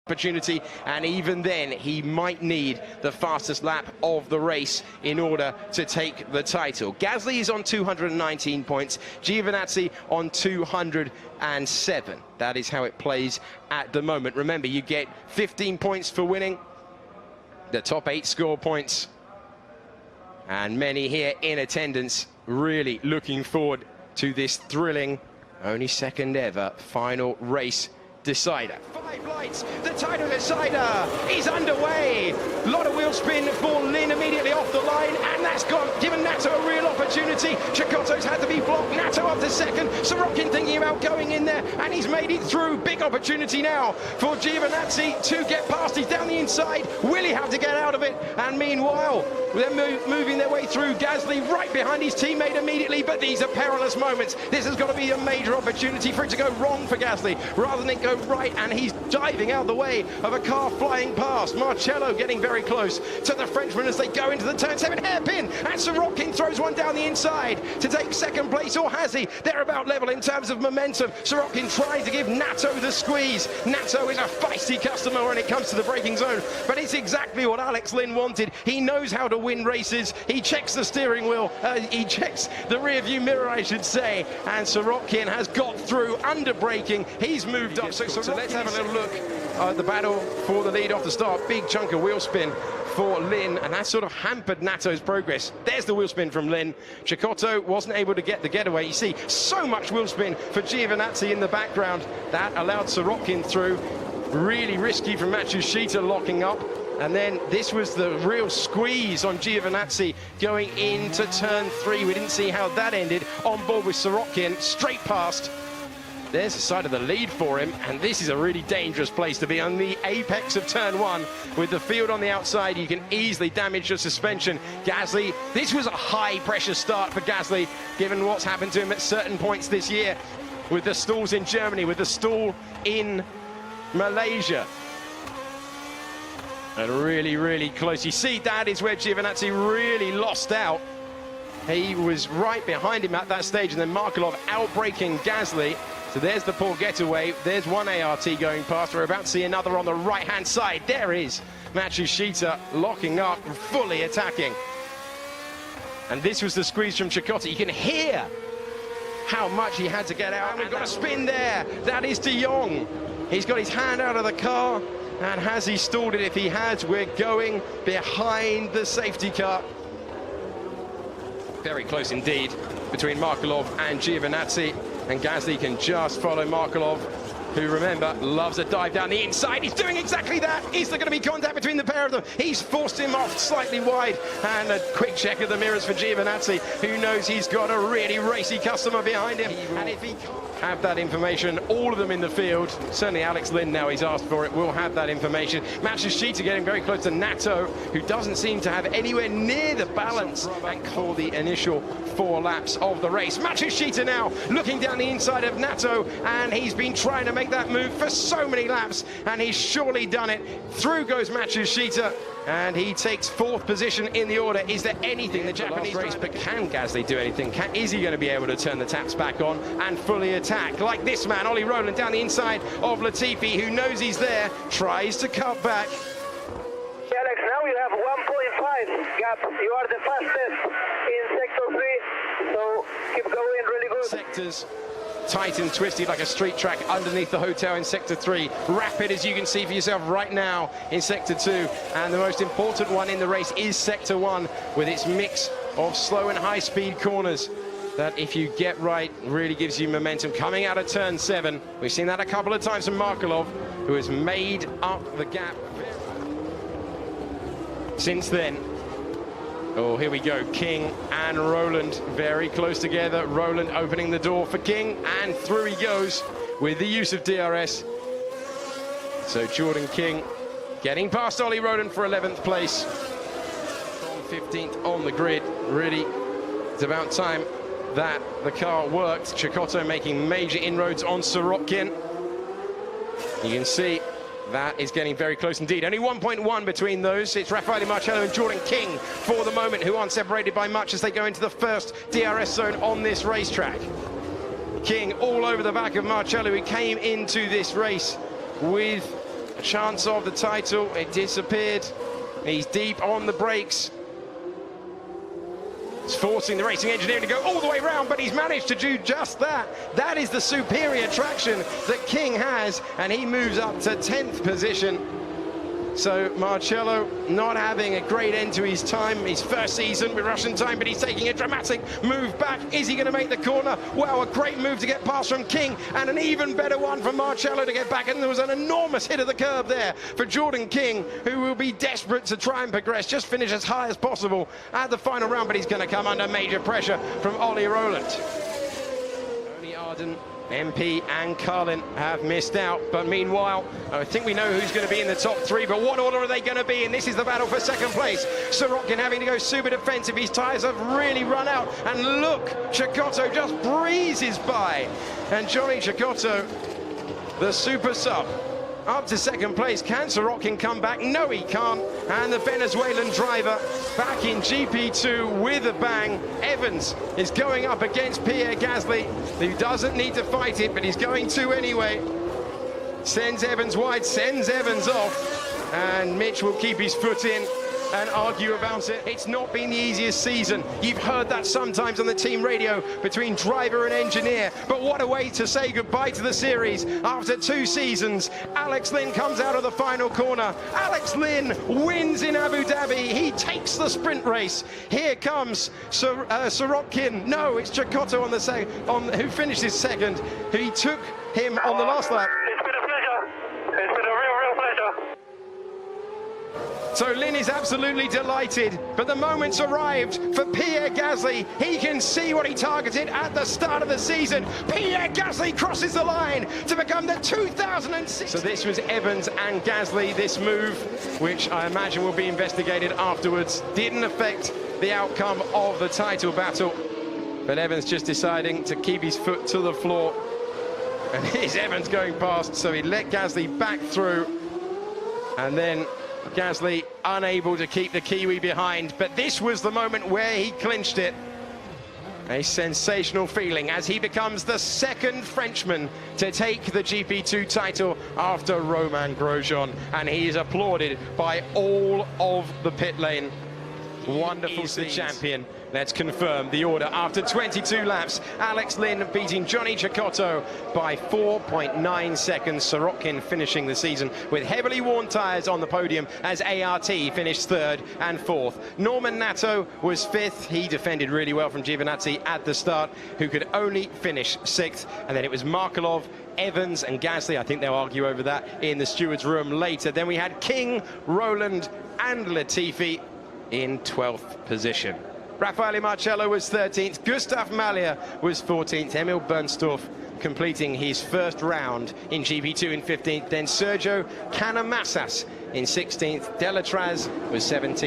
opportunity, and even then he might need the fastest lap of the race in order to take the title. Gasly is on 219 points, Giovinazzi on 207. That is how it plays at the moment. Remember, you get 15 points for winning, the top 8 score points, and many here in attendance really looking forward to this thrilling, only second ever final race decider. 5 lights, the title decider is underway. A lot of wheel spin for Lin immediately off the line, and that's given Nato a real opportunity. Chicotto's had to be blocked. Nato up to second. Sorokin thinking about going in there, and he's made it through. Big opportunity now for Giovinazzi to get past. He's down the inside. Will he have to get out of it? And meanwhile, they're moving their way through. Gasly right behind his teammate immediately, but these are perilous moments. This has got to be a major opportunity for it to go wrong for Gasly, rather than it go right, and he's diving out the way of a car flying past. Marcello getting very close to the Frenchman as they go into the turn 7 hairpin, and Sorokin throws one down the inside to take second place, or has he? They're about level in terms of momentum. Sorokin trying to give Nato the squeeze. Nato is a feisty customer when it comes to the braking zone, but it's exactly what Alex Lin wanted. He knows how to win races. He checks the steering wheel, he checks the rear view mirror, I should say, and Sorokin has got through under braking. He's moved up. So let's have a little look at the battle for the lead off the start. Big chunk of wheel spin for Lin, and that sort of hampered Nato's progress. There's the wheel spin from Lin. Chicotto wasn't able to get the getaway. You see so much wheel spin for Giovinazzi in the background. That allowed Sorokin through. Really risky from Matsushita locking up. And then this was the real squeeze on Giovinazzi going into turn 3. We didn't see how that ended. On board with Sorokin, straight past. There's the side of the lead for him, and this is a really dangerous place to be on the apex of turn 1. With the field on the outside, you can easily damage your suspension. Gasly, this was a high-pressure start for Gasly, given what's happened to him at certain points this year, with the stalls in Germany, with the stall in Malaysia. And really, really close. You see, that is where Giovinazzi really lost out. He was right behind him at that stage, and then Markelov out-braking Gasly. So there's the poor getaway. There's one ART going past. We're about to see another on the right-hand side. There is Matsushita locking up, fully attacking. And this was the squeeze from Chicotto. You can hear how much he had to get out. And we've got a spin there. That is De Jong. He's got his hand out of the car. And has he stalled it? If he has, we're going behind the safety car. Very close indeed between Markelov and Giovinazzi. And Gasly can just follow Markelov, who, remember, loves a dive down the inside. He's doing exactly that. Is there going to be contact between the pair of them? He's forced him off slightly wide. And a quick check of the mirrors for Giovinazzi, who knows he's got a really racy customer behind him. And if he can't have that information, all of them in the field, certainly Alex Lin, now he's asked for it, will have that information. Matsushita getting very close to Nato, who doesn't seem to have anywhere near the balance and for the initial 4 laps of the race. Matsushita now looking down the inside of Nato, and he's been trying to make that move for so many laps, and he's surely done it. Through goes Matsushita, and he takes 4th position in the order. Is there anything the Japanese race, but can Gasly do anything? Is he going to be able to turn the taps back on and fully attack? Like this man, Ollie Rowland, down the inside of Latifi, who knows he's there, tries to cut back. Alex, now you have 1.5 gap. You are the fastest in sector 3, so keep going really good. Sectors tight and twisty like a street track underneath the hotel in sector 3. Rapid, as you can see for yourself right now, in sector 2. And the most important one in the race is sector 1, with its mix of slow and high speed corners that, if you get right, really gives you momentum. Coming out of turn 7, we've seen that a couple of times from Markelov, who has made up the gap since then. Oh, here we go. King and Rowland very close together. Rowland opening the door for King, and through he goes with the use of DRS. So Jordan King getting past Ollie Rowland for 11th place. From 15th on the grid. Really, it's about time that the car worked. Chicotto making major inroads on Sorokin. You can see that is getting very close indeed. Only 1.1 between those. It's Raffaele Marcello and Jordan King for the moment, who aren't separated by much as they go into the first DRS zone on this racetrack. King all over the back of Marcello, who came into this race with a chance of the title. It disappeared. He's deep on the brakes. It's forcing the racing engineer to go all the way round, but he's managed to do just that. That is the superior traction that King has, and he moves up to 10th position. So Marcello not having a great end to his time, his first season with Russian time, but he's taking a dramatic move back. Is he going to make the corner? Wow, a great move to get past from King, and an even better one from Marcello to get back. And there was an enormous hit of the curb there for Jordan King, who will be desperate to try and progress, just finish as high as possible at the final round, but he's going to come under major pressure from Ollie Rowland. Tony Arden, MP and Carlin have missed out, but meanwhile I think we know who's going to be in the top three, but what order are they going to be in? This is the battle for second place. Sorokin having to go super defensive. His tyres have really run out, and look, Cecotto just breezes by, and Johnny Cecotto, the super sub, up to second place. Can Sorokin come back? No, he can't. And the Venezuelan driver back in GP2 with a bang. Evans is going up against Pierre Gasly, who doesn't need to fight it, but he's going to anyway. Sends Evans wide, sends Evans off, and Mitch will keep his foot in and argue about it. It's not been the easiest season. You've heard that sometimes on the team radio between driver and engineer, but what a way to say goodbye to the series. After 2 seasons, Alex Lynn comes out of the final corner. Alex Lynn wins in Abu Dhabi. He takes the sprint race. Here comes Sorokin. No, it's Cecotto on the who finishes second. He took him on the last lap. It's been a pleasure. It's been a real pleasure. So Lynn is absolutely delighted, but the moment's arrived for Pierre Gasly. He can see what he targeted at the start of the season. Pierre Gasly crosses the line to become the 2006. So this was Evans and Gasly, this move, which I imagine will be investigated afterwards. Didn't affect the outcome of the title battle, but Evans just deciding to keep his foot to the floor. And here's Evans going past, so he let Gasly back through, and then Gasly unable to keep the Kiwi behind, but this was the moment where he clinched it. A sensational feeling as he becomes the second Frenchman to take the GP2 title after Romain Grosjean, and he is applauded by all of the pit lane. Wonderful the champion. Let's confirm the order. After 22 laps, Alex Lynn beating Johnny Cecotto by 4.9 seconds. Sorokin finishing the season with heavily worn tyres on the podium as ART finished 3rd and 4th. Norman Nato was 5th. He defended really well from Giovinazzi at the start, who could only finish 6th. And then it was Markelov, Evans and Gasly. I think they'll argue over that in the stewards' room later. Then we had King, Rowland and Latifi in 12th position. Raffaele Marcello was 13th, Gustav Mallier was 14th, Emil Bernstorff completing his first round in GP2 in 15th, then Sergio Canamassas in 16th, Delatraz was 17th.